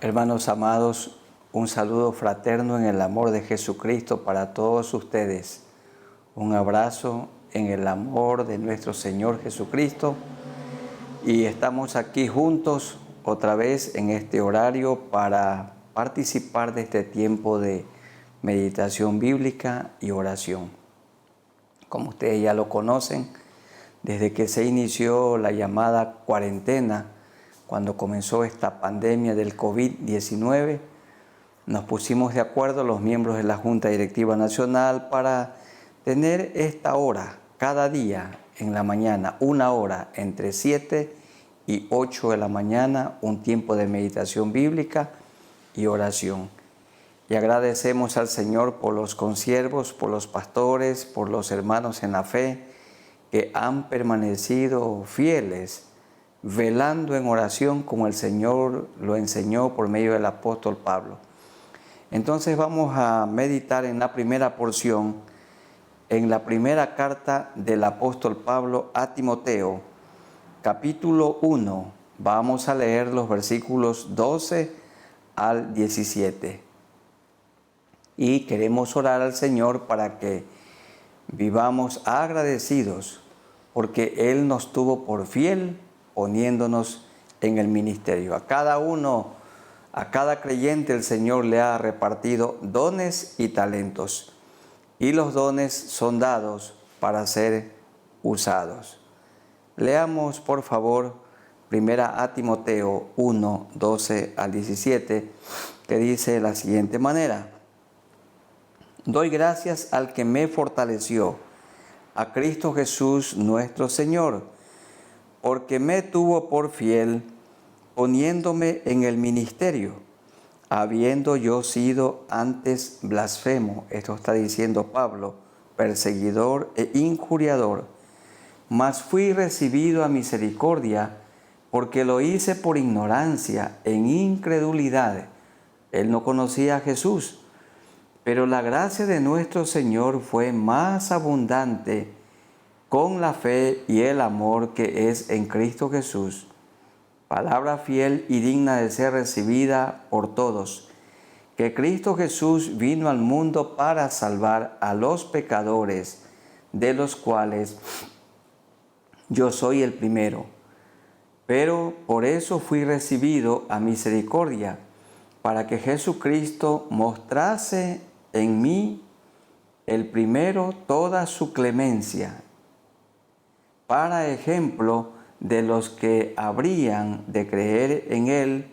Hermanos amados, un saludo fraterno en el amor de Jesucristo para todos ustedes. Un abrazo en el amor de nuestro Señor Jesucristo. Y estamos aquí juntos otra vez en este horario para participar de este tiempo de meditación bíblica y oración. Como ustedes ya lo conocen, desde que se inició la llamada cuarentena, cuando comenzó esta pandemia del COVID-19, nos pusimos de acuerdo los miembros de la Junta Directiva Nacional para tener esta hora cada día en la mañana, una hora entre 7 y 8 de la mañana, un tiempo de meditación bíblica y oración. Y agradecemos al Señor por los consiervos, por los pastores, por los hermanos en la fe que han permanecido fieles, velando en oración como el Señor lo enseñó por medio del apóstol Pablo. Entonces vamos a meditar en la primera porción, en la primera carta del apóstol Pablo a Timoteo, capítulo 1. Vamos a leer los versículos 12 al 17. Y queremos orar al Señor para que vivamos agradecidos, porque Él nos tuvo por fiel poniéndonos en el ministerio. A cada creyente el Señor le ha repartido dones y talentos, y los dones son dados para ser usados. Leamos, por favor, primera a Timoteo 1, 12 al 17, que dice de la siguiente manera: Doy gracias al que me fortaleció, a Cristo Jesús nuestro Señor, porque me tuvo por fiel poniéndome en el ministerio, habiendo yo sido antes blasfemo, esto está diciendo Pablo, perseguidor e injuriador, mas fui recibido a misericordia, porque lo hice por ignorancia, en incredulidad. Él no conocía a Jesús, pero la gracia de nuestro Señor fue más abundante con la fe y el amor que es en Cristo Jesús. Palabra fiel y digna de ser recibida por todos, que Cristo Jesús vino al mundo para salvar a los pecadores, de los cuales yo soy el primero. Pero por eso fui recibido a misericordia, para que Jesucristo mostrase en mí el primero toda su clemencia, para ejemplo de los que habrían de creer en Él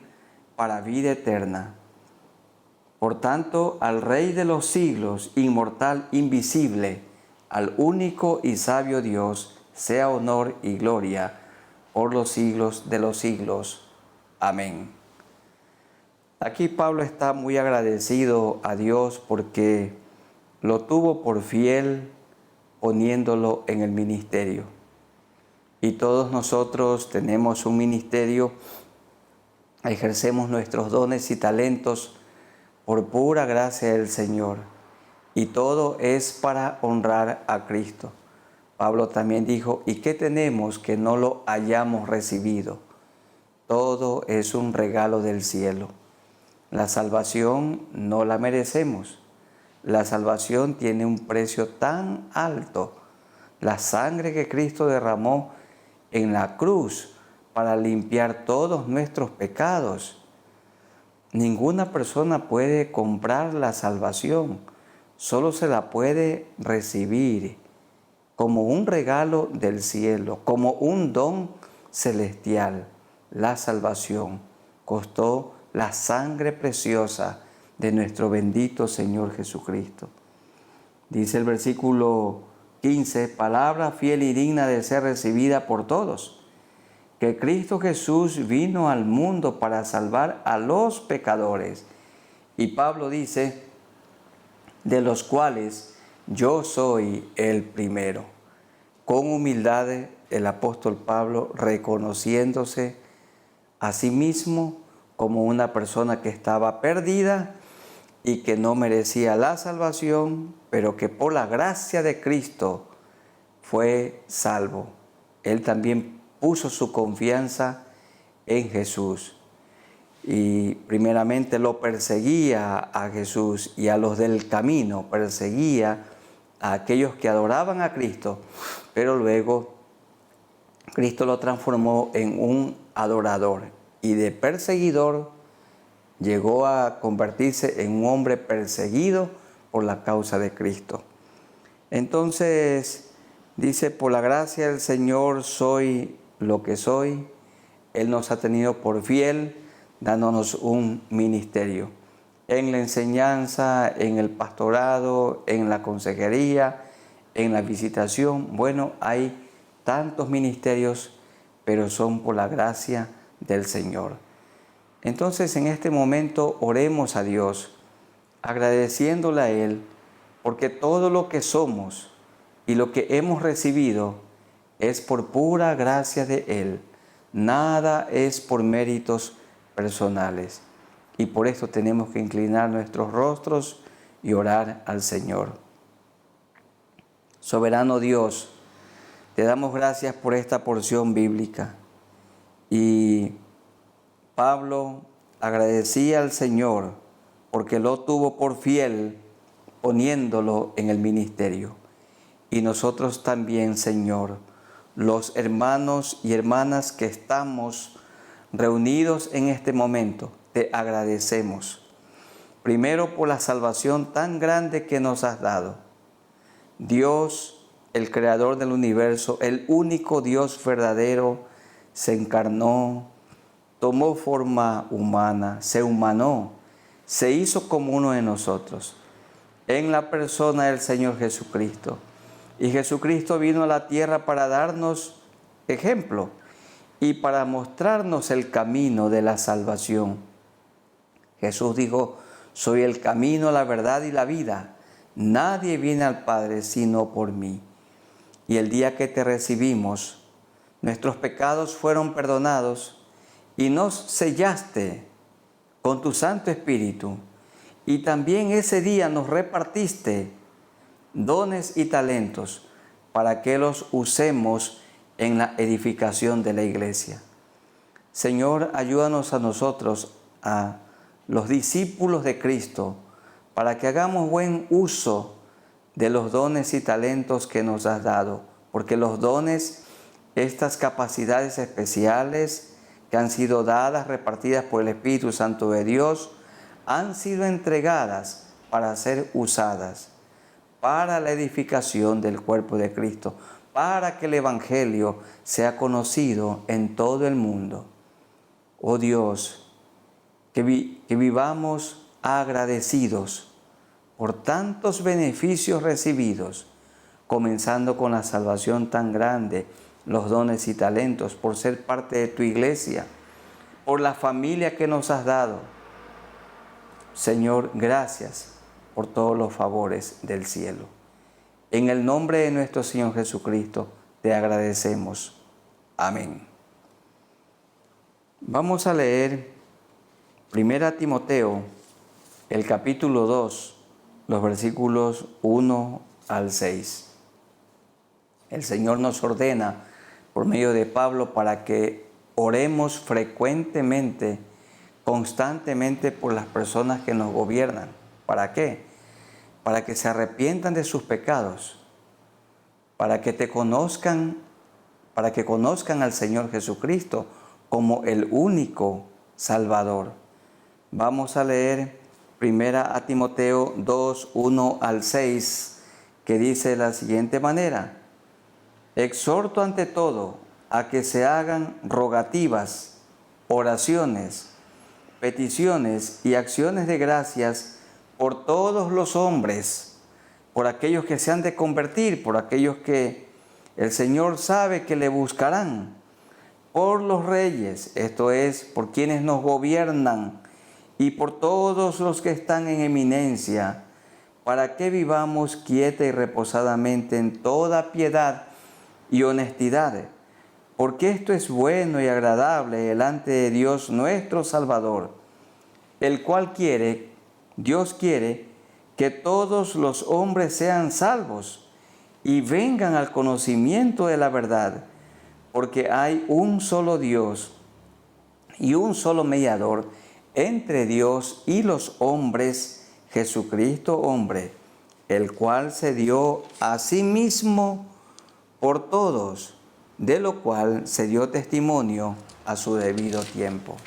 para vida eterna. Por tanto, al Rey de los siglos, inmortal, invisible, al único y sabio Dios, sea honor y gloria por los siglos de los siglos. Amén. Aquí Pablo está muy agradecido a Dios porque lo tuvo por fiel poniéndolo en el ministerio. Y todos nosotros tenemos un ministerio, ejercemos nuestros dones y talentos por pura gracia del Señor. Y todo es para honrar a Cristo. Pablo también dijo, ¿y qué tenemos que no lo hayamos recibido? Todo es un regalo del cielo. La salvación no la merecemos. La salvación tiene un precio tan alto. La sangre que Cristo derramó en la cruz para limpiar todos nuestros pecados. Ninguna persona puede comprar la salvación, solo se la puede recibir como un regalo del cielo, como un don celestial. La salvación costó la sangre preciosa de nuestro bendito Señor Jesucristo. Dice el versículo 15, palabra fiel y digna de ser recibida por todos, que Cristo Jesús vino al mundo para salvar a los pecadores. Y Pablo dice, de los cuales yo soy el primero. Con humildad el apóstol Pablo reconociéndose a sí mismo como una persona que estaba perdida y que no merecía la salvación, pero que por la gracia de Cristo fue salvo. Él también puso su confianza en Jesús. y primeramente lo perseguía a Jesús y a los del camino, perseguía a aquellos que adoraban a Cristo, pero luego Cristo lo transformó en un adorador y de perseguidor llegó a convertirse en un hombre perseguido por la causa de Cristo. Entonces dice, por la gracia del Señor soy lo que soy. Él nos ha tenido por fiel, dándonos un ministerio en la enseñanza, en el pastorado, en la consejería, en la visitación. Bueno, hay tantos ministerios, pero son por la gracia del Señor. Entonces, en este momento oremos a Dios, agradeciéndole a Él, porque todo lo que somos y lo que hemos recibido es por pura gracia de Él. Nada es por méritos personales. Y por esto tenemos que inclinar nuestros rostros y orar al Señor. Soberano Dios, te damos gracias por esta porción bíblica. Y Pablo agradecía al Señor porque lo tuvo por fiel poniéndolo en el ministerio. Y nosotros también, Señor, los hermanos y hermanas que estamos reunidos en este momento, te agradecemos. Primero por la salvación tan grande que nos has dado. Dios, el creador del universo, el único Dios verdadero, se encarnó, tomó forma humana, se humanó, se hizo como uno de nosotros, en la persona del Señor Jesucristo. Y Jesucristo vino a la tierra para darnos ejemplo y para mostrarnos el camino de la salvación. Jesús dijo, soy el camino, la verdad y la vida. Nadie viene al Padre sino por mí. Y el día que te recibimos, nuestros pecados fueron perdonados y nos sellaste con tu Santo Espíritu. Y también ese día nos repartiste dones y talentos para que los usemos en la edificación de la iglesia. Señor, ayúdanos a nosotros, a los discípulos de Cristo, para que hagamos buen uso de los dones y talentos que nos has dado, porque los dones, estas capacidades especiales que han sido dadas, repartidas por el Espíritu Santo de Dios, han sido entregadas para ser usadas para la edificación del cuerpo de Cristo, para que el Evangelio sea conocido en todo el mundo. Oh Dios, que vivamos agradecidos por tantos beneficios recibidos, comenzando con la salvación tan grande, los dones y talentos, por ser parte de tu iglesia, por la familia que nos has dado. Señor, gracias por todos los favores del cielo. En el nombre de nuestro Señor Jesucristo, te agradecemos. Amén. Vamos a leer 1 Timoteo, el capítulo 2, los versículos 1 al 6. El Señor nos ordena por medio de Pablo para que oremos frecuentemente, constantemente por las personas que nos gobiernan. ¿Para qué? Para que se arrepientan de sus pecados, para que te conozcan, para que conozcan al Señor Jesucristo como el único Salvador. Vamos a leer 1 Timoteo 2, 1 al 6, que dice de la siguiente manera: exhorto ante todo a que se hagan rogativas, oraciones, peticiones y acciones de gracias por todos los hombres, por aquellos que se han de convertir, por aquellos que el Señor sabe que le buscarán, por los reyes, esto es, por quienes nos gobiernan, y por todos los que están en eminencia, para que vivamos quieta y reposadamente en toda piedad y honestidad, porque esto es bueno y agradable delante de Dios nuestro Salvador, el cual Dios quiere que todos los hombres sean salvos y vengan al conocimiento de la verdad, porque hay un solo Dios y un solo mediador entre Dios y los hombres, Jesucristo hombre, el cual se dio a sí mismo por todos, de lo cual se dio testimonio a su debido tiempo.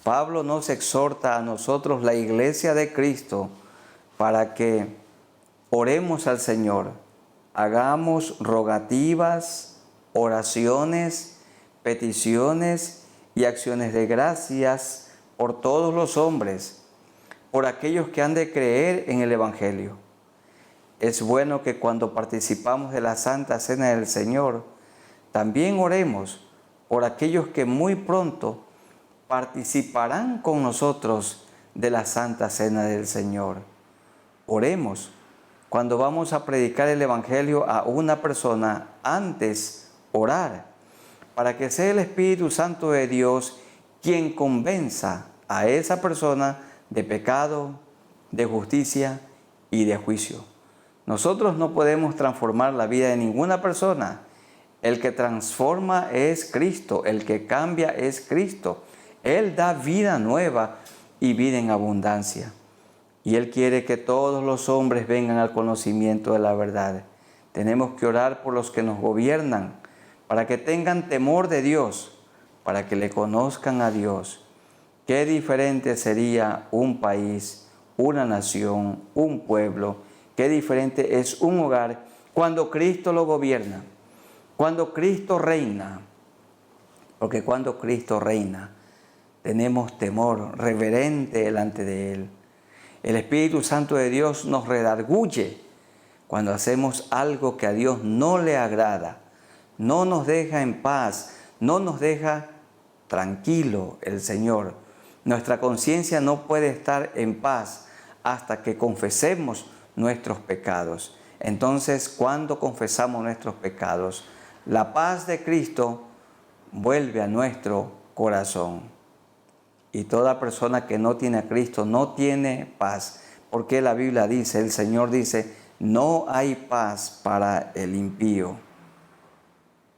Pablo nos exhorta a nosotros, la iglesia de Cristo, para que oremos al Señor, hagamos rogativas, oraciones, peticiones y acciones de gracias por todos los hombres, por aquellos que han de creer en el Evangelio. Es bueno que cuando participamos de la Santa Cena del Señor, también oremos por aquellos que muy pronto participarán con nosotros de la Santa Cena del Señor. Oremos cuando vamos a predicar el Evangelio a una persona, antes orar, para que sea el Espíritu Santo de Dios quien convenza a esa persona de pecado, de justicia y de juicio. Nosotros no podemos transformar la vida de ninguna persona. El que transforma es Cristo, el que cambia es Cristo. Él da vida nueva y vida en abundancia. Y Él quiere que todos los hombres vengan al conocimiento de la verdad. Tenemos que orar por los que nos gobiernan, para que tengan temor de Dios, para que le conozcan a Dios. Qué diferente sería un país, una nación, un pueblo. Qué diferente es un hogar cuando Cristo lo gobierna, cuando Cristo reina. Porque cuando Cristo reina, tenemos temor reverente delante de Él. El Espíritu Santo de Dios nos redarguye cuando hacemos algo que a Dios no le agrada. No nos deja en paz, no nos deja tranquilo el Señor. Nuestra conciencia no puede estar en paz hasta que confesemos nuestros pecados. Entonces, cuando confesamos nuestros pecados, la paz de Cristo vuelve a nuestro corazón. Y toda persona que no tiene a Cristo no tiene paz, porque la Biblia dice, el Señor dice, no hay paz para el impío.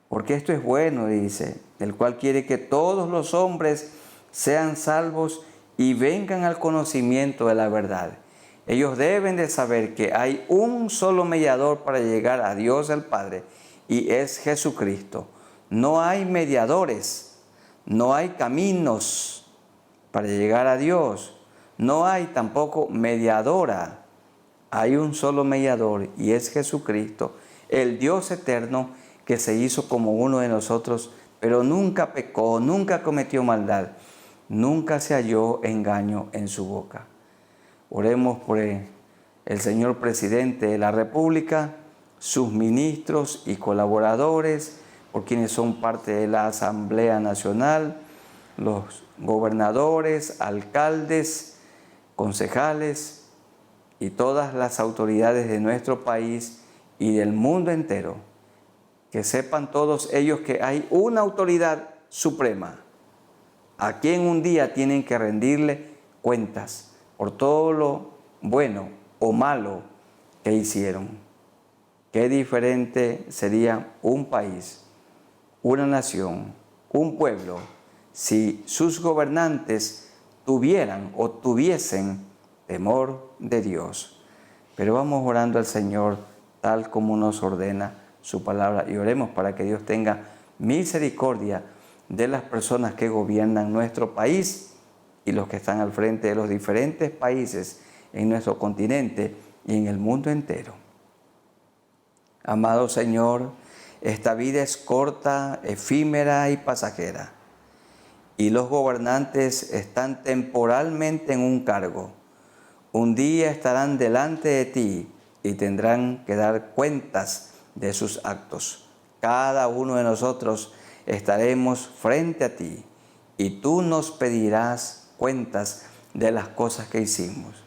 Porque esto es bueno, dice, el cual quiere que todos los hombres sean salvos y vengan al conocimiento de la verdad. Ellos deben de saber que hay un solo mediador para llegar a Dios el Padre, y es Jesucristo. No hay mediadores, no hay caminos para llegar a Dios. No hay tampoco mediadora. Hay un solo mediador y es Jesucristo, el Dios eterno que se hizo como uno de nosotros, pero nunca pecó, nunca cometió maldad, nunca se halló engaño en su boca. Oremos por el señor presidente de la República, sus ministros y colaboradores, por quienes son parte de la Asamblea Nacional, los gobernadores, alcaldes, concejales y todas las autoridades de nuestro país y del mundo entero. Que sepan todos ellos que hay una autoridad suprema a quien un día tienen que rendirle cuentas por todo lo bueno o malo que hicieron. Qué diferente sería un país, una nación, un pueblo, si sus gobernantes tuvieran o tuviesen temor de Dios. Pero vamos orando al Señor tal como nos ordena su palabra y oremos para que Dios tenga misericordia de las personas que gobiernan nuestro país y los que están al frente de los diferentes países en nuestro continente y en el mundo entero. Amado Señor, esta vida es corta, efímera y pasajera. Y los gobernantes están temporalmente en un cargo. Un día estarán delante de ti y tendrán que dar cuentas de sus actos. Cada uno de nosotros estaremos frente a ti y tú nos pedirás cuentas de las cosas que hicimos.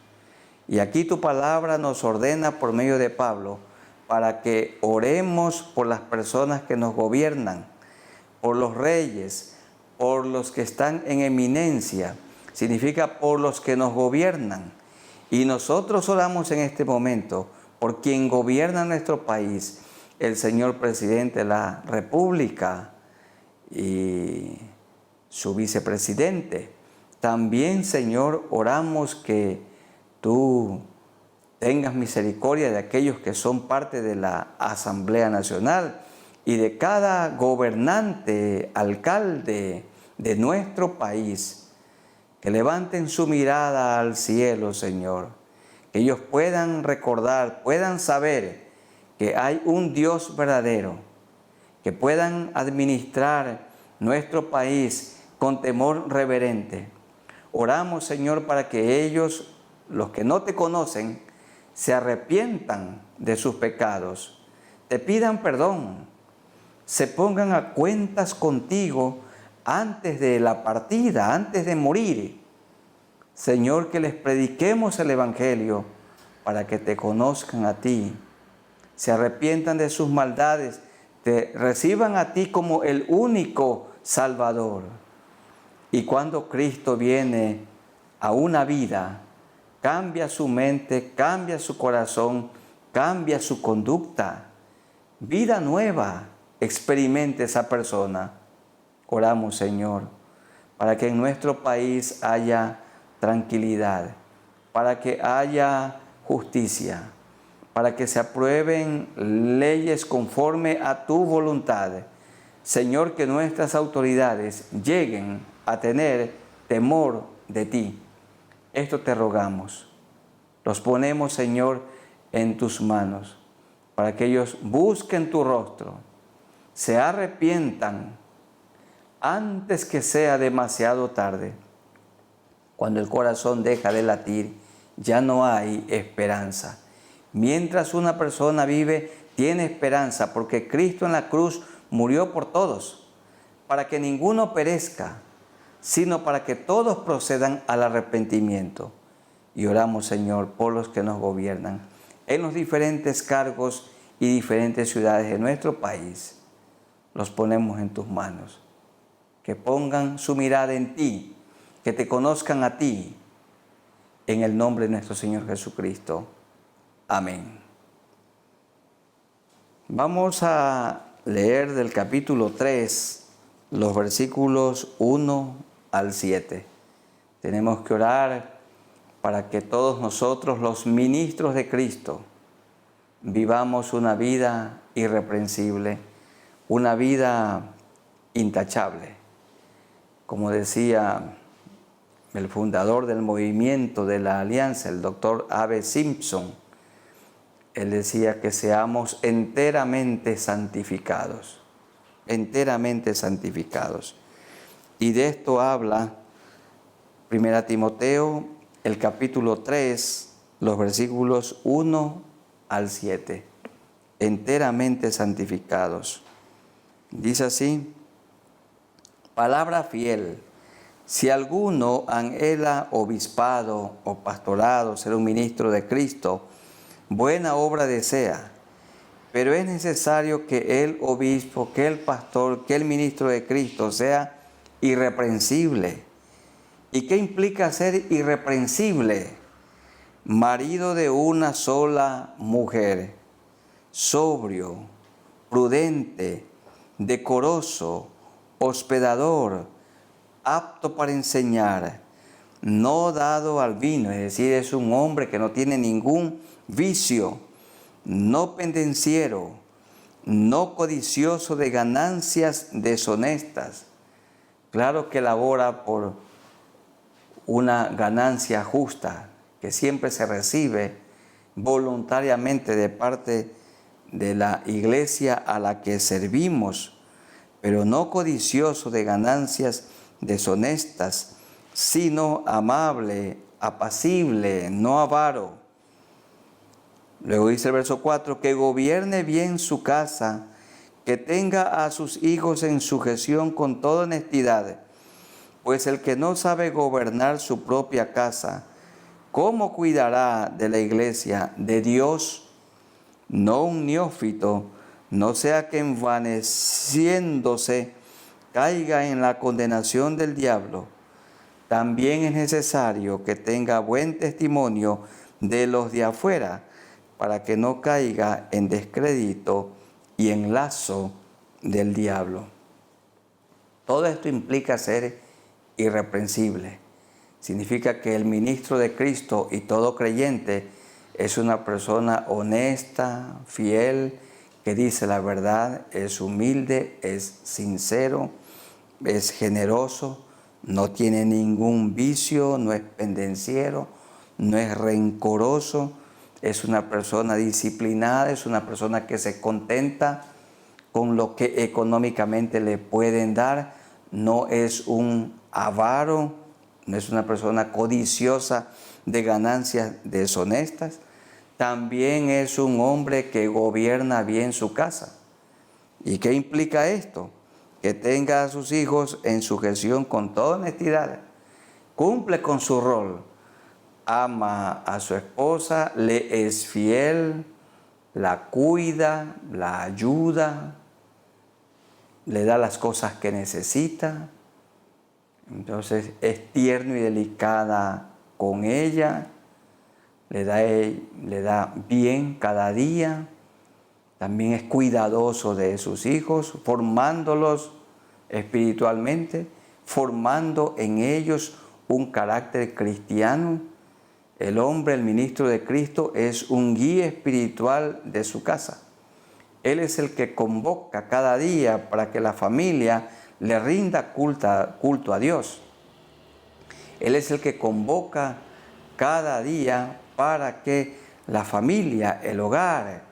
Y aquí tu palabra nos ordena por medio de Pablo para que oremos por las personas que nos gobiernan, por los reyes, por los que están en eminencia, significa por los que nos gobiernan. Y nosotros oramos en este momento por quien gobierna nuestro país, el señor presidente de la República y su vicepresidente, También, Señor, oramos que tú tengas misericordia de aquellos que son parte de la Asamblea Nacional y de cada gobernante, alcalde de nuestro país, que levanten su mirada al cielo, Señor, que ellos puedan recordar, puedan saber que hay un Dios verdadero, que puedan administrar nuestro país con temor reverente. Oramos, Señor, para que ellos, los que no te conocen, se arrepientan de sus pecados, te pidan perdón, se pongan a cuentas contigo antes de la partida, antes de morir. Señor, que les prediquemos el Evangelio para que te conozcan a ti, se arrepientan de sus maldades, te reciban a ti como el único Salvador. Y cuando Cristo viene a una vida, cambia su mente, cambia su corazón, cambia su conducta. Vida nueva experimente esa persona. Oramos, Señor, para que en nuestro país haya tranquilidad, para que haya justicia, para que se aprueben leyes conforme a tu voluntad. Señor, que nuestras autoridades lleguen a tener temor de ti. Esto te rogamos. Los ponemos, Señor, en tus manos, para que ellos busquen tu rostro, se arrepientan antes que sea demasiado tarde. Cuando el corazón deja de latir, ya no hay esperanza. Mientras una persona vive, tiene esperanza, porque Cristo en la cruz murió por todos, para que ninguno perezca, sino para que todos procedan al arrepentimiento. Y oramos, Señor, por los que nos gobiernan en los diferentes cargos y diferentes ciudades de nuestro país. Los ponemos en tus manos. Que pongan su mirada en ti, que te conozcan a ti, en el nombre de nuestro Señor Jesucristo. Amén. Vamos a leer del capítulo 3, los versículos 1 al 7. Tenemos que orar para que todos nosotros, los ministros de Cristo, vivamos una vida irreprensible, una vida intachable. Como decía el fundador del movimiento de la Alianza, el doctor A.B. Simpson, él decía que seamos enteramente santificados, enteramente santificados. Y de esto habla 1 Timoteo, el capítulo 3, los versículos 1 al 7. Enteramente santificados. Dice así: palabra fiel. Si alguno anhela obispado o pastorado, ser un ministro de Cristo, buena obra desea. Pero es necesario que el obispo, que el pastor, que el ministro de Cristo sea irreprensible. ¿Y qué implica ser irreprensible? Marido de una sola mujer, sobrio, prudente, decoroso, hospedador, apto para enseñar, no dado al vino, es decir, es un hombre que no tiene ningún vicio, no pendenciero, no codicioso de ganancias deshonestas. Claro que labora por una ganancia justa, que siempre se recibe voluntariamente de parte de la iglesia a la que servimos, pero no codicioso de ganancias deshonestas, sino amable, apacible, no avaro. Luego dice el verso 4, que gobierne bien su casa, que tenga a sus hijos en sujeción con toda honestidad, pues el que no sabe gobernar su propia casa, ¿cómo cuidará de la iglesia de Dios? No un neófito, no sea que envaneciéndose caiga en la condenación del diablo. También es necesario que tenga buen testimonio de los de afuera, para que no caiga en descrédito y en lazo del diablo. Todo esto implica ser irreprensible. Significa que el ministro de Cristo y todo creyente es una persona honesta, fiel, que dice la verdad, es humilde, es sincero, es generoso, no tiene ningún vicio, no es pendenciero, no es rencoroso, es una persona disciplinada, es una persona que se contenta con lo que económicamente le pueden dar, no es un avaro, no es una persona codiciosa de ganancias deshonestas. También es un hombre que gobierna bien su casa. ¿Y qué implica esto? Que tenga a sus hijos en sujeción con toda honestidad, cumple con su rol, ama a su esposa, le es fiel, la cuida, la ayuda, le da las cosas que necesita. Entonces es tierno y delicada con ella, le da bien cada día. También es cuidadoso de sus hijos, formándolos espiritualmente, formando en ellos un carácter cristiano. El hombre, el ministro de Cristo, es un guía espiritual de su casa. Él es el que convoca cada día para que la familia le rinda culto a Dios. Él es el que convoca cada día para que la familia, el hogar,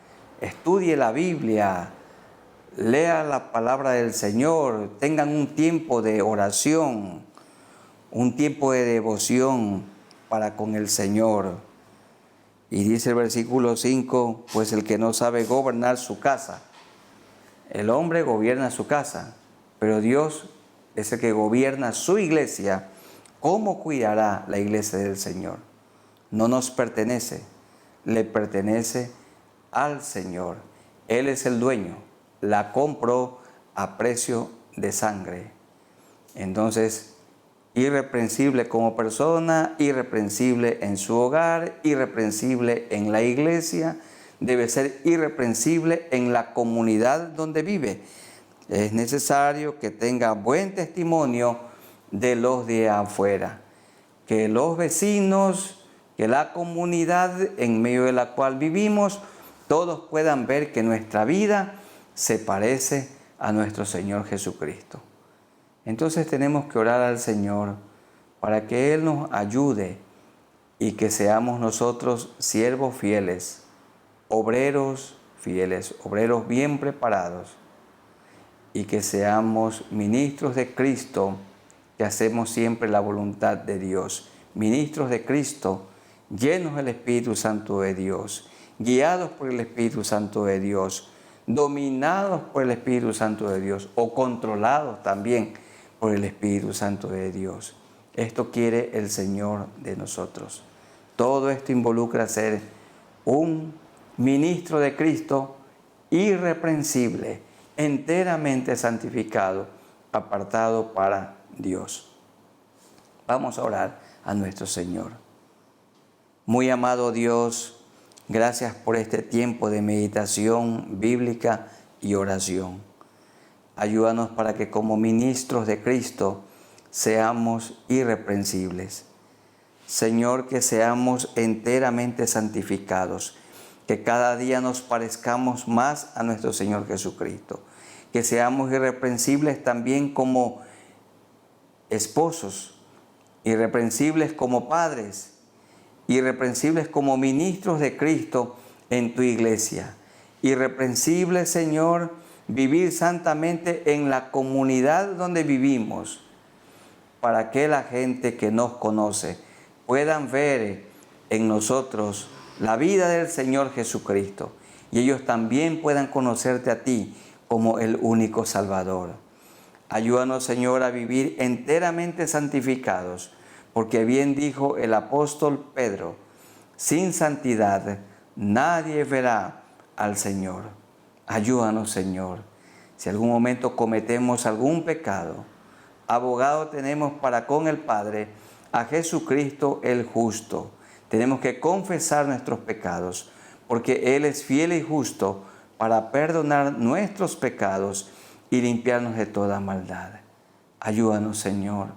estudie la Biblia, lea la palabra del Señor, tengan un tiempo de oración, un tiempo de devoción para con el Señor. Y dice el versículo 5, pues el que no sabe gobernar su casa. El hombre gobierna su casa, pero Dios es el que gobierna su iglesia. ¿Cómo cuidará la iglesia del Señor? No nos pertenece, le pertenece al Señor. Él es el dueño, la compró a precio de sangre. Entonces, irreprensible como persona, irreprensible en su hogar, irreprensible en la iglesia, debe ser irreprensible en la comunidad donde vive. Es necesario que tenga buen testimonio de los de afuera, que los vecinos, que la comunidad en medio de la cual vivimos, todos puedan ver que nuestra vida se parece a nuestro Señor Jesucristo. Entonces tenemos que orar al Señor para que Él nos ayude y que seamos nosotros siervos fieles, obreros bien preparados, y que seamos ministros de Cristo, que hacemos siempre la voluntad de Dios. Ministros de Cristo, llenos del Espíritu Santo de Dios, guiados por el Espíritu Santo de Dios, dominados por el Espíritu Santo de Dios o controlados también por el Espíritu Santo de Dios. Esto quiere el Señor de nosotros. Todo esto involucra ser un ministro de Cristo irreprensible, enteramente santificado, apartado para Dios. Vamos a orar a nuestro Señor. Muy amado Dios, gracias por este tiempo de meditación bíblica y oración. Ayúdanos para que como ministros de Cristo seamos irreprensibles. Señor, que seamos enteramente santificados, que cada día nos parezcamos más a nuestro Señor Jesucristo, que seamos irreprensibles también como esposos, irreprensibles como padres, irreprensibles como ministros de Cristo en tu iglesia. Irreprensibles, Señor, vivir santamente en la comunidad donde vivimos, para que la gente que nos conoce puedan ver en nosotros la vida del Señor Jesucristo y ellos también puedan conocerte a ti como el único Salvador. Ayúdanos, Señor, a vivir enteramente santificados, porque bien dijo el apóstol Pedro, sin santidad nadie verá al Señor. Ayúdanos, Señor. Si algún momento cometemos algún pecado, abogado tenemos para con el Padre, a Jesucristo el justo. Tenemos que confesar nuestros pecados, porque Él es fiel y justo para perdonar nuestros pecados y limpiarnos de toda maldad. Ayúdanos, Señor.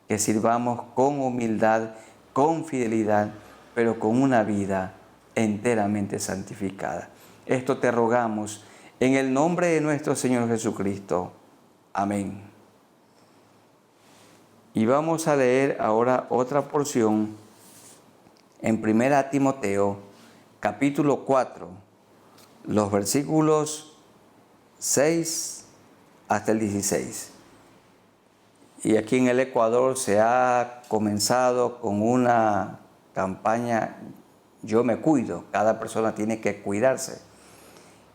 que sirvamos con humildad, con fidelidad, pero con una vida enteramente santificada. Esto te rogamos en el nombre de nuestro Señor Jesucristo. Amén. Y vamos a leer ahora otra porción en 1 Timoteo, capítulo 4, los versículos 6 hasta el 16. Y aquí en el Ecuador se ha comenzado con una campaña, yo me cuido, cada persona tiene que cuidarse.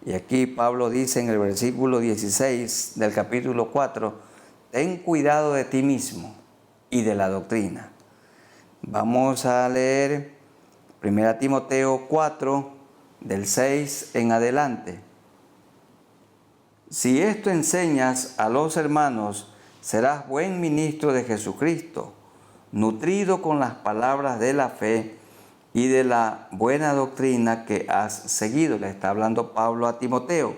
Y aquí Pablo dice en el versículo 16 del capítulo 4, ten cuidado de ti mismo y de la doctrina. Vamos a leer 1 Timoteo 4, del 6 en adelante. Si esto enseñas a los hermanos, serás buen ministro de Jesucristo, nutrido con las palabras de la fe y de la buena doctrina que has seguido. Le está hablando Pablo a Timoteo.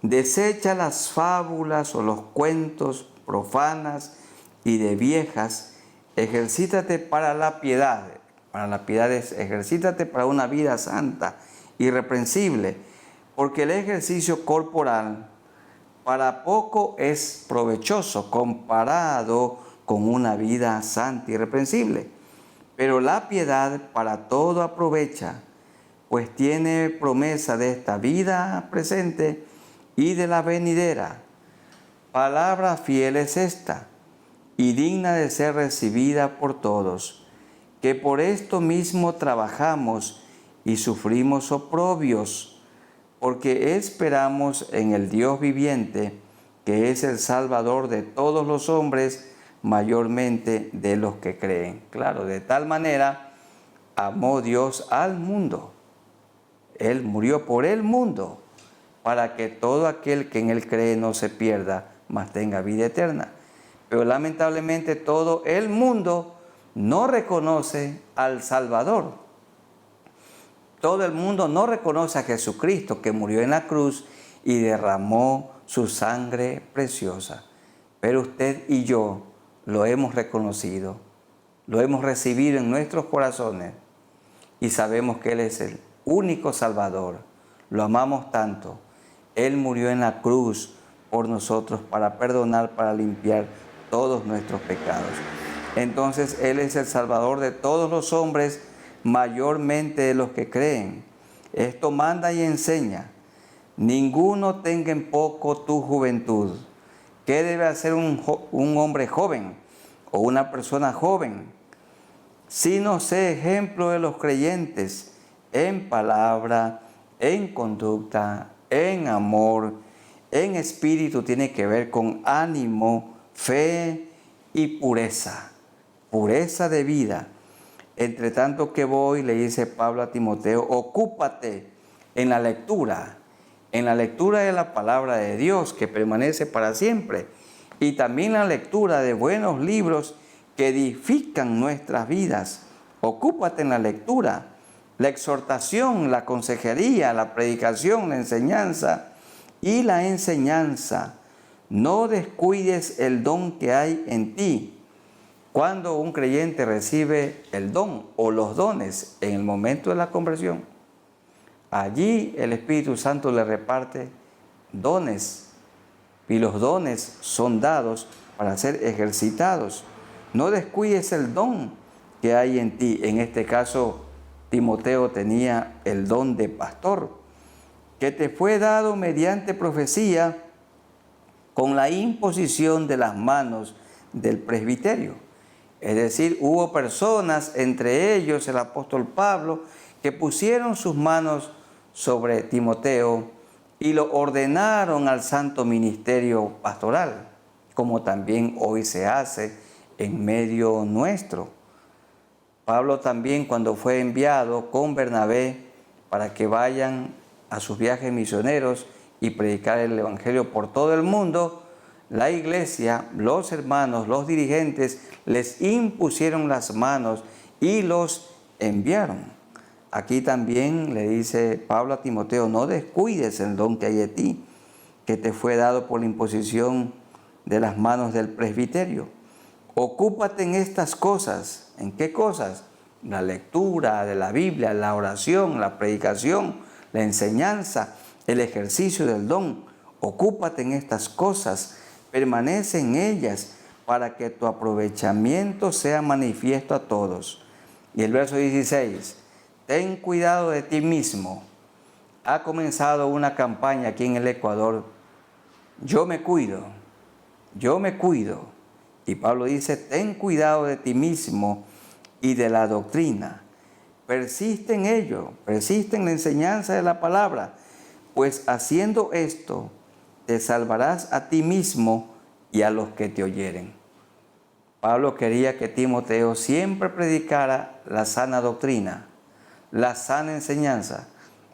Desecha las fábulas o los cuentos profanas y de viejas. Ejercítate para la piedad. Para la piedad es ejercítate para una vida santa, irreprensible, porque el ejercicio corporal para poco es provechoso comparado con una vida santa y irreprensible. Pero la piedad para todo aprovecha, pues tiene promesa de esta vida presente y de la venidera. Palabra fiel es esta, y digna de ser recibida por todos, que por esto mismo trabajamos y sufrimos oprobios, porque esperamos en el Dios viviente, que es el Salvador de todos los hombres, mayormente de los que creen. Claro, de tal manera amó Dios al mundo. Él murió por el mundo, para que todo aquel que en Él cree no se pierda, mas tenga vida eterna. Pero lamentablemente todo el mundo no reconoce al Salvador. Todo el mundo no reconoce a Jesucristo, que murió en la cruz y derramó su sangre preciosa. Pero usted y yo lo hemos reconocido, lo hemos recibido en nuestros corazones y sabemos que Él es el único Salvador. Lo amamos tanto. Él murió en la cruz por nosotros para perdonar, para limpiar todos nuestros pecados. Entonces Él es el Salvador de todos los hombres, mayormente de los que creen. Esto manda y enseña. Ninguno tenga en poco tu juventud. ¿Qué debe hacer un hombre joven o una persona joven? Sino sé ejemplo de los creyentes en palabra, en conducta, en amor, en espíritu. Tiene que ver con ánimo, fe y pureza. Pureza de vida. Entre tanto que voy, le dice Pablo a Timoteo, ocúpate en la lectura de la palabra de Dios que permanece para siempre, y también la lectura de buenos libros que edifican nuestras vidas. Ocúpate en la lectura, la exhortación, la consejería, la predicación, la enseñanza y la enseñanza. No descuides el don que hay en ti. Cuando un creyente recibe el don o los dones en el momento de la conversión, allí el Espíritu Santo le reparte dones, y los dones son dados para ser ejercitados. No descuides el don que hay en ti. En este caso, Timoteo tenía el don de pastor, que te fue dado mediante profecía con la imposición de las manos del presbiterio. Es decir, hubo personas, entre ellos el apóstol Pablo, que pusieron sus manos sobre Timoteo y lo ordenaron al santo ministerio pastoral, como también hoy se hace en medio nuestro. Pablo también, cuando fue enviado con Bernabé para que vayan a sus viajes misioneros y predicar el evangelio por todo el mundo, la iglesia, los hermanos, los dirigentes, les impusieron las manos y los enviaron. Aquí también le dice Pablo a Timoteo, no descuides el don que hay en ti, que te fue dado por la imposición de las manos del presbiterio. Ocúpate en estas cosas. ¿En qué cosas? La lectura de la Biblia, la oración, la predicación, la enseñanza, el ejercicio del don. Ocúpate en estas cosas, permanece en ellas para que tu aprovechamiento sea manifiesto a todos. Y el verso 16, ten cuidado de ti mismo. Ha comenzado una campaña aquí en el Ecuador. Yo me cuido, yo me cuido. Y Pablo dice, ten cuidado de ti mismo y de la doctrina. Persiste en ello, persiste en la enseñanza de la palabra, pues haciendo esto te salvarás a ti mismo y a los que te oyeren. Pablo quería que Timoteo siempre predicara la sana doctrina, la sana enseñanza,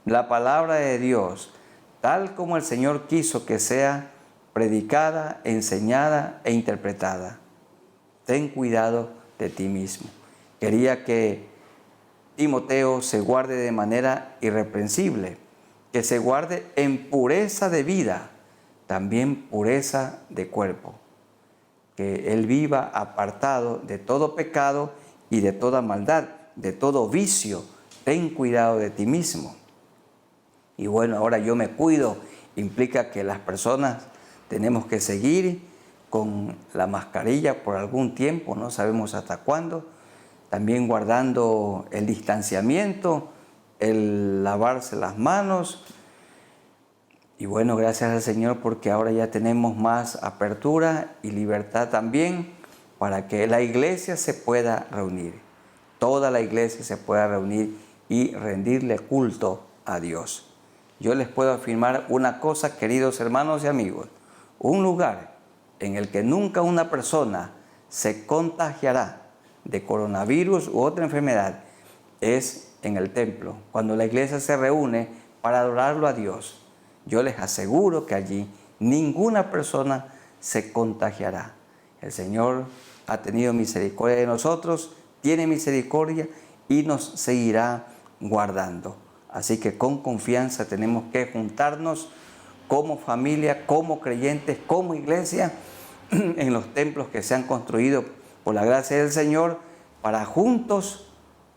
la palabra de Dios, tal como el Señor quiso que sea predicada, enseñada e interpretada. Ten cuidado de ti mismo. Quería que Timoteo se guarde de manera irreprensible, que se guarde en pureza de vida, también pureza de cuerpo, que él viva apartado de todo pecado y de toda maldad, de todo vicio. Ten cuidado de ti mismo. Y bueno, ahora yo me cuido, implica que las personas tenemos que seguir con la mascarilla por algún tiempo, no sabemos hasta cuándo, también guardando el distanciamiento, el lavarse las manos. Y bueno, gracias al Señor porque ahora ya tenemos más apertura y libertad también para que la iglesia se pueda reunir. Toda la iglesia se pueda reunir y rendirle culto a Dios. Yo les puedo afirmar una cosa, queridos hermanos y amigos, un lugar en el que nunca una persona se contagiará de coronavirus u otra enfermedad es en el templo, cuando la iglesia se reúne para adorarlo a Dios. Yo les aseguro que allí ninguna persona se contagiará. El Señor ha tenido misericordia de nosotros, tiene misericordia y nos seguirá guardando. Así que con confianza tenemos que juntarnos como familia, como creyentes, como iglesia, en los templos que se han construido por la gracia del Señor, para juntos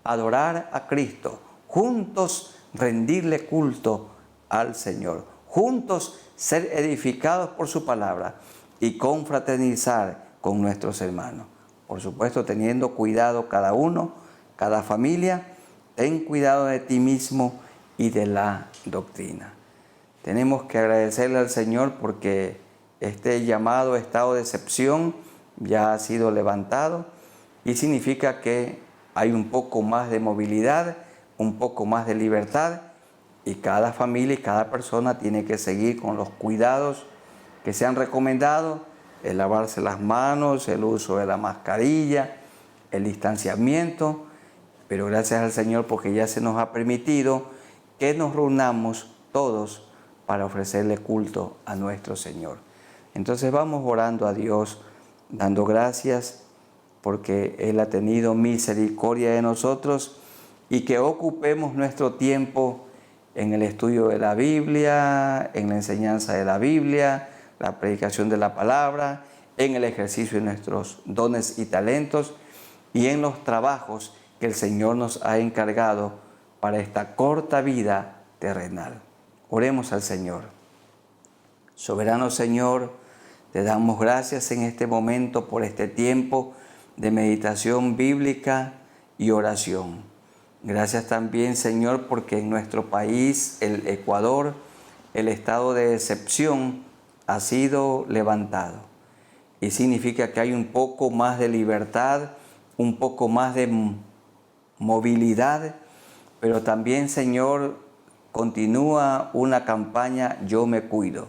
adorar a Cristo, juntos rendirle culto al Señor, juntos ser edificados por su palabra y confraternizar con nuestros hermanos. Por supuesto, teniendo cuidado cada uno, cada familia, ten cuidado de ti mismo y de la doctrina. Tenemos que agradecerle al Señor porque este llamado estado de excepción ya ha sido levantado y significa que hay un poco más de movilidad, un poco más de libertad y cada familia y cada persona tiene que seguir con los cuidados que se han recomendado, el lavarse las manos, el uso de la mascarilla, el distanciamiento, pero gracias al Señor porque ya se nos ha permitido que nos reunamos todos para ofrecerle culto a nuestro Señor. Entonces vamos orando a Dios, dando gracias porque Él ha tenido misericordia de nosotros y que ocupemos nuestro tiempo en el estudio de la Biblia, en la enseñanza de la Biblia, la predicación de la palabra, en el ejercicio de nuestros dones y talentos y en los trabajos que el Señor nos ha encargado para esta corta vida terrenal. Oremos al Señor. Soberano Señor, te damos gracias en este momento por este tiempo de meditación bíblica y oración. Gracias también, Señor, porque en nuestro país, el Ecuador, el estado de excepción ha sido levantado. Y significa que hay un poco más de libertad, un poco más de movilidad, pero también, Señor, continúa una campaña Yo me cuido.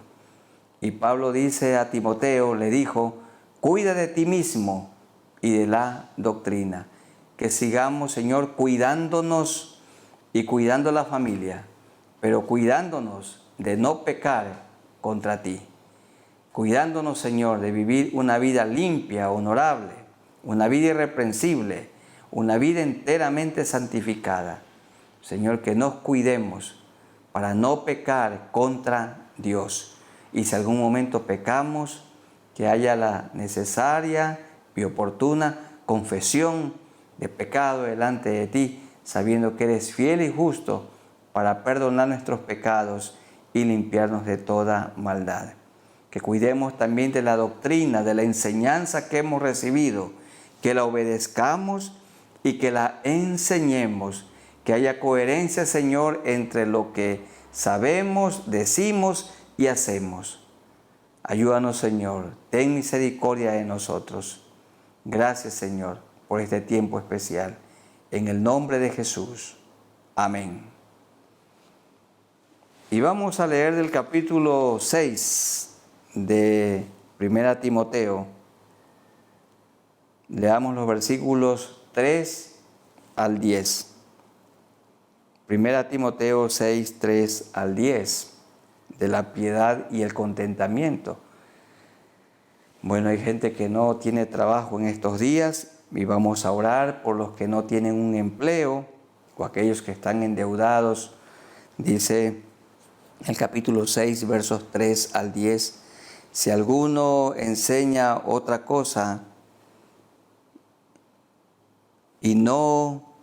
Y Pablo dice a Timoteo, le dijo, cuida de ti mismo y de la doctrina. Que sigamos, Señor, cuidándonos y cuidando la familia, pero cuidándonos de no pecar contra ti. Cuidándonos, Señor, de vivir una vida limpia, honorable, una vida irreprensible, una vida enteramente santificada. Señor, que nos cuidemos para no pecar contra Dios. Y si algún momento pecamos, que haya la necesaria y oportuna confesión de pecado delante de ti, sabiendo que eres fiel y justo para perdonar nuestros pecados y limpiarnos de toda maldad. Que cuidemos también de la doctrina, de la enseñanza que hemos recibido, que la obedezcamos y que la enseñemos, que haya coherencia, Señor, entre lo que sabemos, decimos y hacemos. Ayúdanos, Señor, ten misericordia de nosotros. Gracias, Señor, por este tiempo especial. En el nombre de Jesús. Amén. Y vamos a leer del capítulo 6 de 1 Timoteo. Leamos los versículos 3 al 10. 1 Timoteo 6, 3 al 10, de la piedad y el contentamiento. Bueno, hay gente que no tiene trabajo en estos días y vamos a orar por los que no tienen un empleo o aquellos que están endeudados. Dice el capítulo 6, versos 3 al 10, si alguno enseña otra cosa y no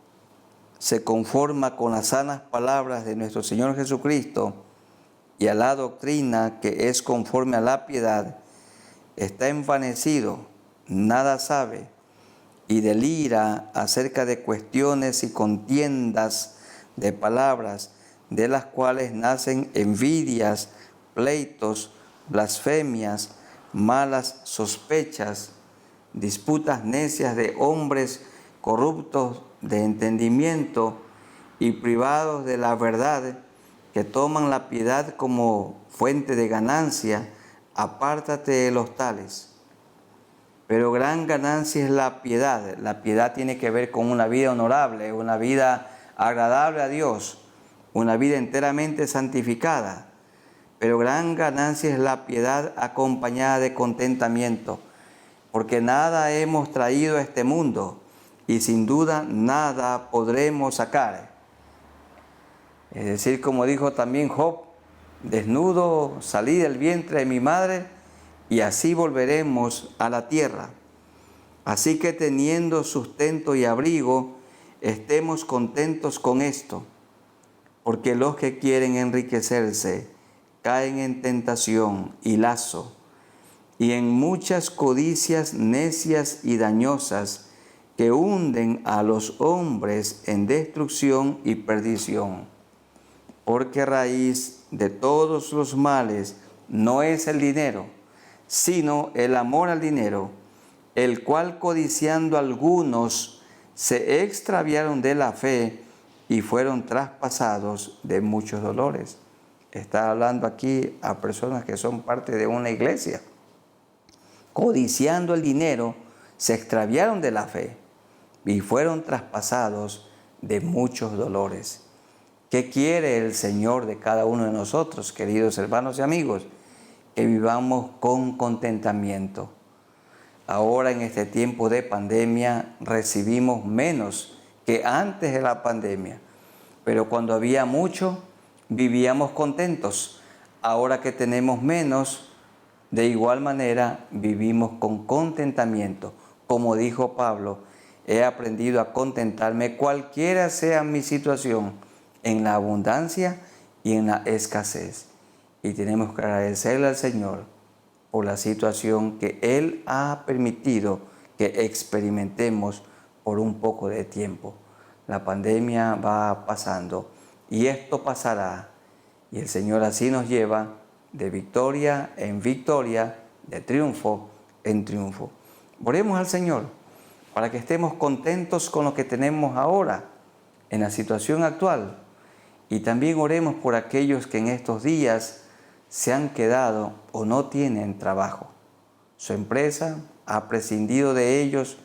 se conforma con las sanas palabras de nuestro Señor Jesucristo y a la doctrina que es conforme a la piedad, está envanecido, nada sabe y delira acerca de cuestiones y contiendas de palabras, de las cuales nacen envidias, pleitos, blasfemias, malas sospechas, disputas necias de hombres corruptos de entendimiento y privados de la verdad, que toman la piedad como fuente de ganancia. Apártate de los tales. Pero gran ganancia es la piedad. La piedad tiene que ver con una vida honorable, una vida agradable a Dios, una vida enteramente santificada. Pero gran ganancia es la piedad acompañada de contentamiento, porque nada hemos traído a este mundo y sin duda nada podremos sacar. Es decir, como dijo también Job, desnudo salí del vientre de mi madre y así volveremos a la tierra. Así que teniendo sustento y abrigo, estemos contentos con esto, porque los que quieren enriquecerse caen en tentación y lazo, y en muchas codicias necias y dañosas que hunden a los hombres en destrucción y perdición. Porque raíz de todos los males no es el dinero, sino el amor al dinero, el cual codiciando algunos se extraviaron de la fe y fueron traspasados de muchos dolores. Está hablando aquí a personas que son parte de una iglesia. Codiciando el dinero, se extraviaron de la fe y fueron traspasados de muchos dolores. ¿Qué quiere el Señor de cada uno de nosotros, queridos hermanos y amigos? Que vivamos con contentamiento. Ahora en este tiempo de pandemia recibimos menos que antes de la pandemia, pero cuando había mucho vivíamos contentos. Ahora que tenemos menos, de igual manera vivimos con contentamiento. Como dijo Pablo, he aprendido a contentarme cualquiera sea mi situación, en la abundancia y en la escasez. Y tenemos que agradecerle al Señor por la situación que Él ha permitido que experimentemos por un poco de tiempo. La pandemia va pasando y esto pasará. Y el Señor así nos lleva de victoria en victoria, de triunfo en triunfo. Oremos al Señor para que estemos contentos con lo que tenemos ahora, en la situación actual. Y también oremos por aquellos que en estos días se han quedado o no tienen trabajo. Su empresa ha prescindido de ellos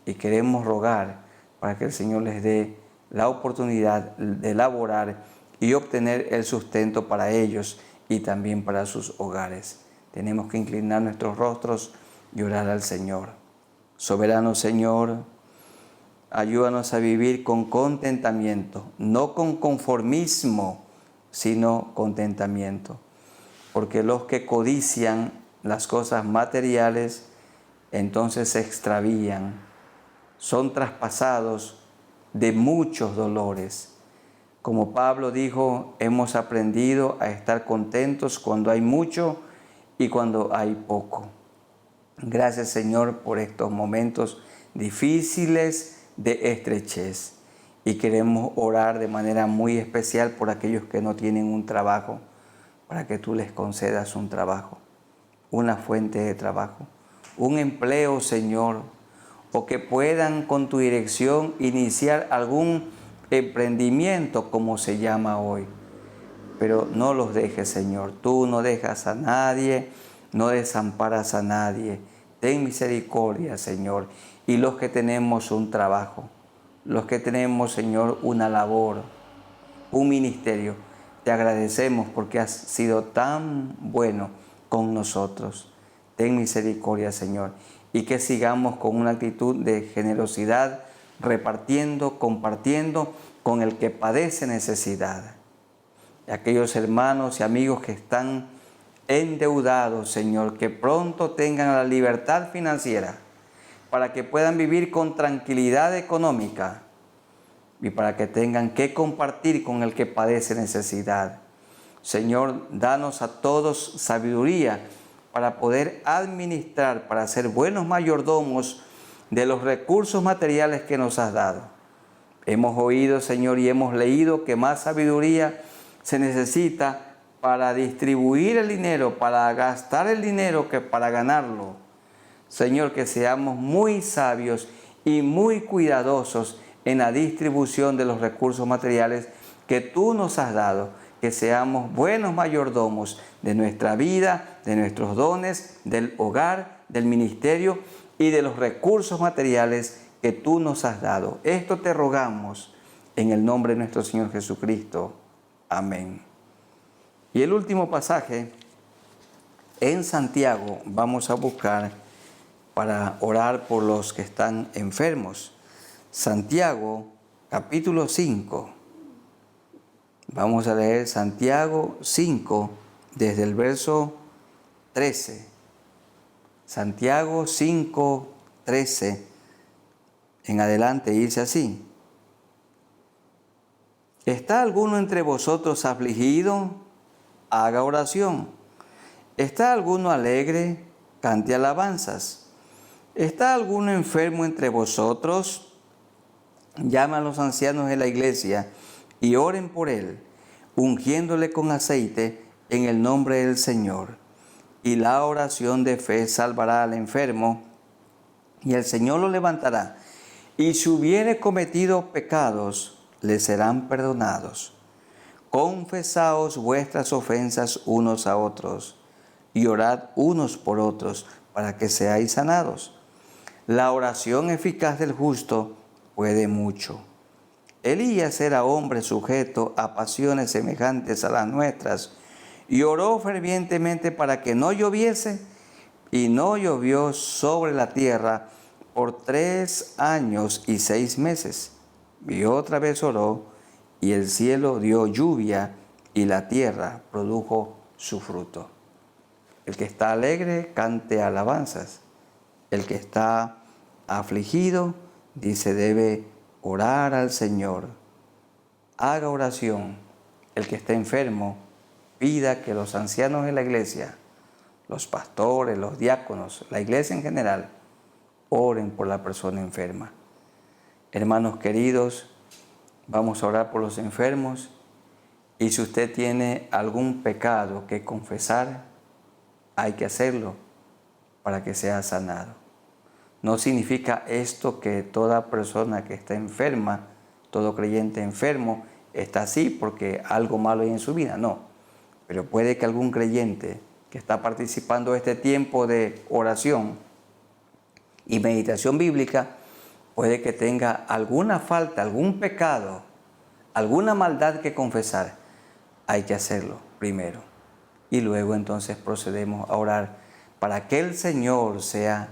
y queremos rogar para que el Señor les dé la oportunidad de laborar y obtener el sustento para ellos y también para sus hogares. Tenemos que inclinar nuestros rostros y orar al Señor. Soberano Señor, ayúdanos a vivir con contentamiento, no con conformismo, sino contentamiento. Porque los que codician las cosas materiales entonces se extravían, son traspasados de muchos dolores. Como Pablo dijo, hemos aprendido a estar contentos cuando hay mucho y cuando hay poco. Gracias, Señor, por estos momentos difíciles de estrechez. Y queremos orar de manera muy especial por aquellos que no tienen un trabajo, para que tú les concedas un trabajo, una fuente de trabajo, un empleo, Señor, o que puedan con tu dirección iniciar algún emprendimiento, como se llama hoy. Pero no los dejes, Señor. Tú no dejas a nadie, no desamparas a nadie. Ten misericordia, Señor. Y los que tenemos un trabajo, los que tenemos, Señor, una labor, un ministerio, te agradecemos porque has sido tan bueno con nosotros. Ten misericordia, Señor, y que sigamos con una actitud de generosidad, repartiendo, compartiendo con el que padece necesidad. Y aquellos hermanos y amigos que están endeudados, Señor, que pronto tengan la libertad financiera para que puedan vivir con tranquilidad económica y para que tengan que compartir con el que padece necesidad. Señor, danos a todos sabiduría para poder administrar, para ser buenos mayordomos de los recursos materiales que nos has dado. Hemos oído, Señor, y hemos leído que más sabiduría se necesita para distribuir el dinero, para gastar el dinero que para ganarlo. Señor, que seamos muy sabios y muy cuidadosos en la distribución de los recursos materiales que tú nos has dado, que seamos buenos mayordomos de nuestra vida, de nuestros dones, del hogar, del ministerio y de los recursos materiales que tú nos has dado. Esto te rogamos en el nombre de nuestro Señor Jesucristo. Amén. Y el último pasaje en Santiago vamos a buscar para orar por los que están enfermos. Santiago, capítulo 5. Vamos a leer Santiago 5, desde el verso 13. Santiago 5, 13, en adelante, dice así. ¿Está alguno entre vosotros afligido? Haga oración. ¿Está alguno alegre? Cante alabanzas. ¿Está alguno enfermo entre vosotros? Llama a los ancianos de la iglesia y oren por él, ungiéndole con aceite en el nombre del Señor. Y la oración de fe salvará al enfermo, y el Señor lo levantará. Y si hubiere cometido pecados, le serán perdonados. Confesaos vuestras ofensas unos a otros, y orad unos por otros, para que seáis sanados. La oración eficaz del justo puede mucho. Elías era hombre sujeto a pasiones semejantes a las nuestras, y oró fervientemente para que no lloviese, y no llovió sobre la tierra por 3 años y 6 meses. Y otra vez oró, y el cielo dio lluvia, y la tierra produjo su fruto. El que está alegre, cante alabanzas. El que está afligido, dice, debe orar al Señor. Haga oración. El que esté enfermo, pida que los ancianos de la iglesia, los pastores, los diáconos, la iglesia en general, oren por la persona enferma. Hermanos queridos, vamos a orar por los enfermos, y si usted tiene algún pecado que confesar, hay que hacerlo para que sea sanado. No significa esto que toda persona que está enferma, todo creyente enfermo, está así porque algo malo hay en su vida. No, pero puede que algún creyente que está participando de este tiempo de oración y meditación bíblica, puede que tenga alguna falta, algún pecado, alguna maldad que confesar. Hay que hacerlo primero. Y luego entonces procedemos a orar para que el Señor sea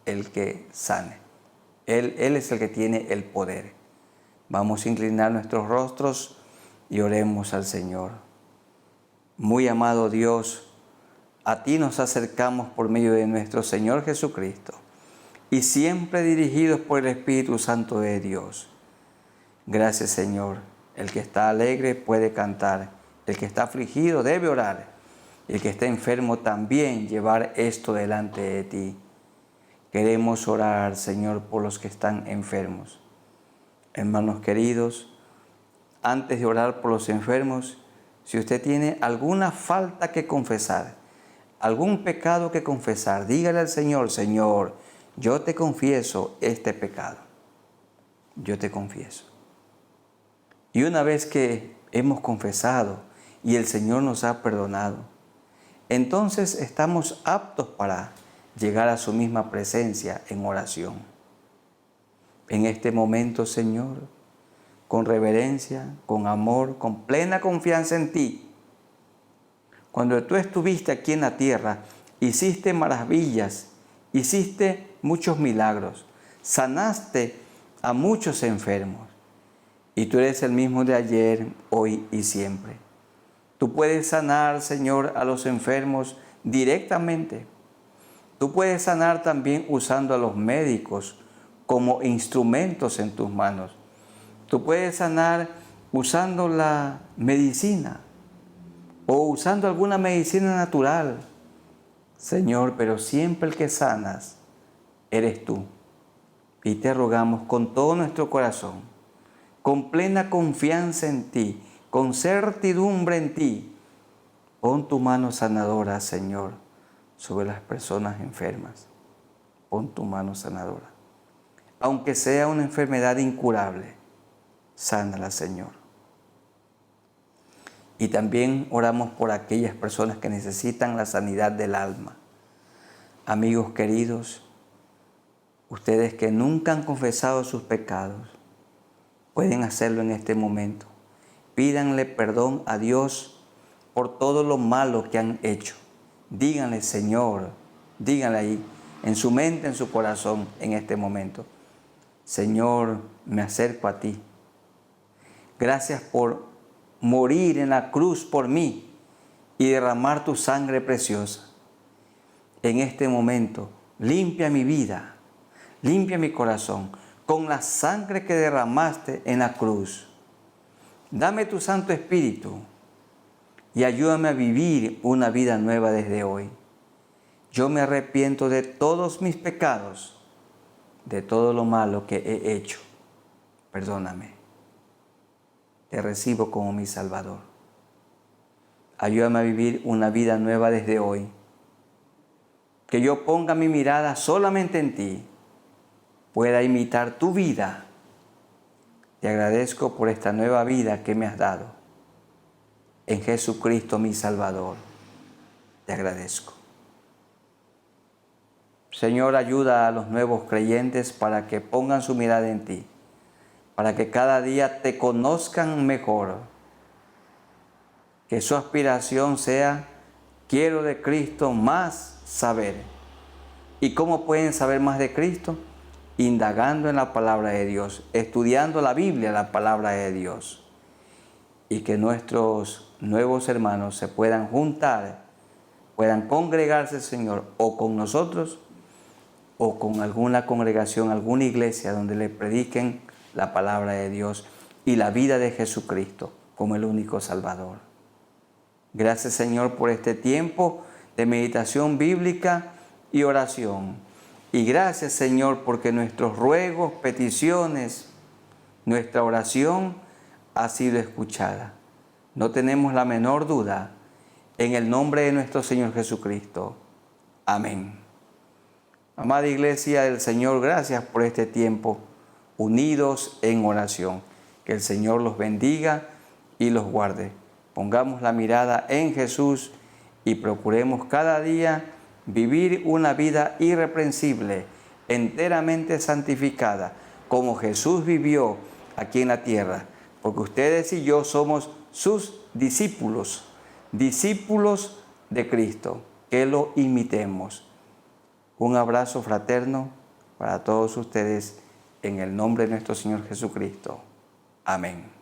el que sane. Él es el que tiene el poder. Vamos a inclinar nuestros rostros y oremos al Señor. Muy amado Dios, a ti nos acercamos por medio de nuestro Señor Jesucristo, y siempre dirigidos por el Espíritu Santo de Dios. Gracias, Señor. El que está alegre puede cantar, el que está afligido debe orar, y el que está enfermo también llevar esto delante de ti. Queremos orar, Señor, por los que están enfermos. Hermanos queridos, antes de orar por los enfermos, si usted tiene alguna falta que confesar, algún pecado que confesar, dígale al Señor: Señor, yo te confieso este pecado. Yo te confieso. Y una vez que hemos confesado y el Señor nos ha perdonado, entonces estamos aptos para llegar a su misma presencia en oración. En este momento, Señor, con reverencia, con amor, con plena confianza en ti, cuando tú estuviste aquí en la tierra, hiciste maravillas, hiciste muchos milagros, sanaste a muchos enfermos. Y tú eres el mismo de ayer, hoy y siempre. Tú puedes sanar, Señor, a los enfermos directamente. Tú puedes sanar también usando a los médicos como instrumentos en tus manos. Tú puedes sanar usando la medicina o usando alguna medicina natural. Señor, pero siempre el que sanas eres tú. Y te rogamos con todo nuestro corazón, con plena confianza en ti, con certidumbre en ti, pon tu mano sanadora, Señor, sobre las personas enfermas. Pon tu mano sanadora. Aunque sea una enfermedad incurable, sánala, Señor. Y también oramos por aquellas personas que necesitan la sanidad del alma. Amigos queridos, ustedes que nunca han confesado sus pecados, pueden hacerlo en este momento. Pídanle perdón a Dios por todo lo malo que han hecho. Díganle: Señor, díganle ahí, en su mente, en su corazón, en este momento: Señor, me acerco a ti. Gracias por morir en la cruz por mí y derramar tu sangre preciosa. En este momento, limpia mi vida, limpia mi corazón con la sangre que derramaste en la cruz. Dame tu Santo Espíritu y ayúdame a vivir una vida nueva desde hoy. Yo me arrepiento de todos mis pecados, de todo lo malo que he hecho. Perdóname. Te recibo como mi Salvador. Ayúdame a vivir una vida nueva desde hoy. Que yo ponga mi mirada solamente en ti, pueda imitar tu vida. Te agradezco por esta nueva vida que me has dado. En Jesucristo mi Salvador, te agradezco. Señor, ayuda a los nuevos creyentes para que pongan su mirada en ti, para que cada día te conozcan mejor. Que su aspiración sea: quiero de Cristo más saber. ¿Y cómo pueden saber más de Cristo? Indagando en la palabra de Dios, estudiando la Biblia, la palabra de Dios. Y que nuestros nuevos hermanos se puedan juntar, puedan congregarse, Señor, o con nosotros, o con alguna congregación, alguna iglesia donde le prediquen la palabra de Dios y la vida de Jesucristo como el único Salvador. Gracias, Señor, por este tiempo de meditación bíblica y oración. Y gracias, Señor, porque nuestros ruegos, peticiones, nuestra oración ha sido escuchada. No tenemos la menor duda. En el nombre de nuestro Señor Jesucristo. Amén. Amada Iglesia del Señor, gracias por este tiempo unidos en oración. Que el Señor los bendiga y los guarde. Pongamos la mirada en Jesús y procuremos cada día vivir una vida irreprensible, enteramente santificada, como Jesús vivió aquí en la tierra, porque ustedes y yo somos sus discípulos, discípulos de Cristo, que lo imitemos. Un abrazo fraterno para todos ustedes en el nombre de nuestro Señor Jesucristo. Amén.